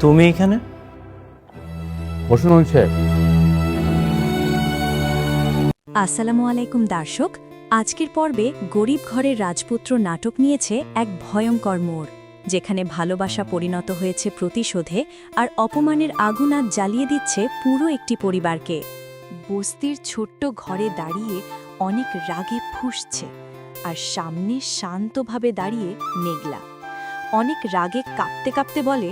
তুমি এখানে? বসুন সাহেব। আসসালামু আলাইকুম দর্শক, আজকের পর্বে গরিব ঘরের রাজপুত্র নাটক নিয়েছে এক ভয়ঙ্কর মোড়, যেখানে ভালোবাসা পরিণত হয়েছে প্রতিশোধে আর অপমানের আগুন আজ জ্বালিয়ে দিচ্ছে পুরো একটি পরিবারকে। বস্তির ছোট্ট ঘরে দাঁড়িয়ে অনেক রাগে ফুঁসছে, আর সামনে শান্তভাবে দাঁড়িয়ে মেঘলা। অনেক রাগে কাঁপতে কাঁপতে বলে,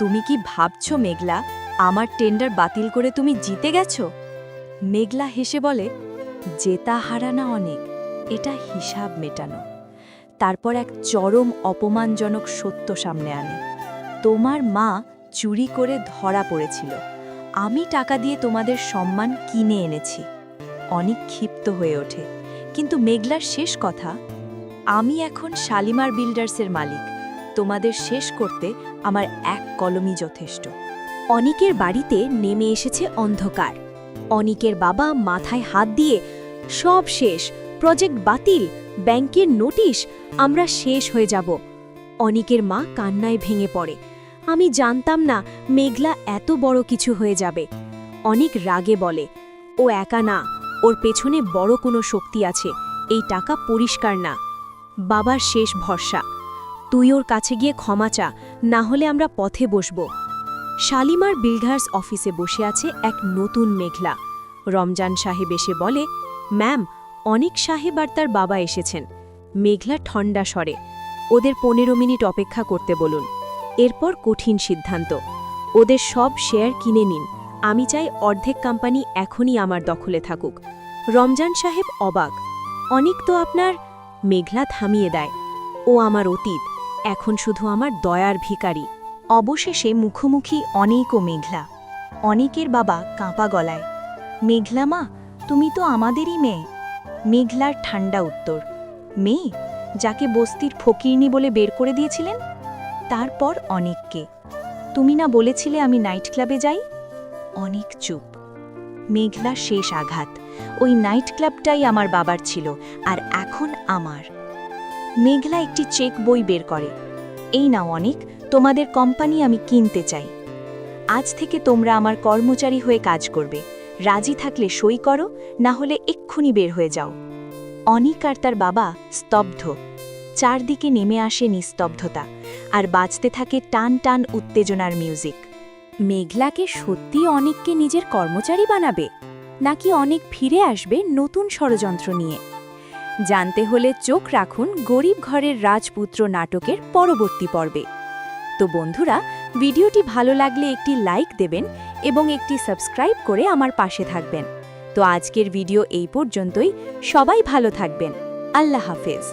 তুমি কি ভাবছ মেঘলা, আমার টেন্ডার বাতিল করে তুমি জিতে গেছো? মেঘলা হেসে বলে, জেতা হারানা অনেক, এটা হিসাব মেটানো। তারপর এক চরম অপমানজনক সত্য সামনে আনে, তোমার মা চুরি করে ধরা পড়েছিল, আমি টাকা দিয়ে তোমাদের সম্মান কিনে এনেছি। অনেক ক্ষিপ্ত হয়ে ওঠে, কিন্তু মেঘলার শেষ কথা, আমি এখন শালিমার বিল্ডার্সের মালিক, তোমাদের শেষ করতে আমার এক কলমই যথেষ্ট। অনিকের বাড়িতে নেমে এসেছে অন্ধকার। অনিকের বাবা মাথায় হাত দিয়ে, সব শেষ, প্রজেক্ট বাতিল, ব্যাংকের নোটিশ, আমরা শেষ হয়ে যাব। অনিকের মা কান্নায় ভেঙে পড়ে, আমি জানতাম না মেঘলা এত বড় কিছু হয়ে যাবে। অনিক রাগে বলে, ও একা না, ওর পেছনে বড় কোনো শক্তি আছে, এই টাকা পরিষ্কার না। বাবার শেষ ভরসা, তুই ওর কাছে গিয়ে ক্ষমা চা, না হলে আমরা পথে বসব। শালিমার বিল্ডার্স অফিসে বসে আছে এক নতুন মেঘলা। রমজান সাহেব এসে বলে, ম্যাম, অনিক সাহেব আর তার বাবা এসেছেন। মেঘলা ঠান্ডা স্বরে, ওদের 15 মিনিট অপেক্ষা করতে বলুন। এরপর কঠিন সিদ্ধান্ত, ওদের সব শেয়ার কিনে নিন, আমি চাই অর্ধেক কোম্পানি এখনই আমার দখলে থাকুক। রমজান সাহেব অবাক, অনিক তো আপনার। মেঘলা থামিয়ে দেয়, ও আমার অতীত, এখন শুধু আমার দয়ার ভিখারি। অবশেষে মুখোমুখি অনিক ও মেঘলা। অনিকের বাবা কাঁপা গলায়, মেঘলা মা, তুমি তো আমাদেরই মেয়ে। মেঘলার ঠান্ডা উত্তর, মেয়ে যাকে বস্তির ফকিরনি বলে বের করে দিয়েছিলেন? তারপর অনিককে, তুমি না বলেছিলে আমি নাইট ক্লাবে যাই? অনিক চুপ। মেঘলা শেষ আঘাত, ওই নাইট ক্লাবটাই আমার বাবার ছিল, আর এখন আমার। মেঘলা একটি চেক বই বের করে, এই নাও অনিক, তোমাদের কোম্পানি আমি কিনতে চাই। আজ থেকে তোমরা আমার কর্মচারী হয়ে কাজ করবে, রাজি থাকলে সই করো, না হলে এক্ষুনি বের হয়ে যাও। অনিক আর তার বাবা স্তব্ধ। চারদিকে নেমে আসে নিস্তব্ধতা, আর বাজতে থাকে টান টান উত্তেজনার মিউজিক। মেঘলাকে সত্যি অনিককে নিজের কর্মচারী বানাবে, নাকি অনিক ফিরে আসবে নতুন ষড়যন্ত্র নিয়ে? জানতে হলে চোখ রাখুন গরিব ঘরের রাজপুত্র নাটকের পরবর্তী পর্বে। তো বন্ধুরা, ভিডিওটি ভালো লাগলে একটি লাইক দেবেন এবং একটি সাবস্ক্রাইব করে আমার পাশে থাকবেন। তো আজকের ভিডিও এই পর্যন্তই, সবাই ভালো থাকবেন, আল্লাহ হাফেজ।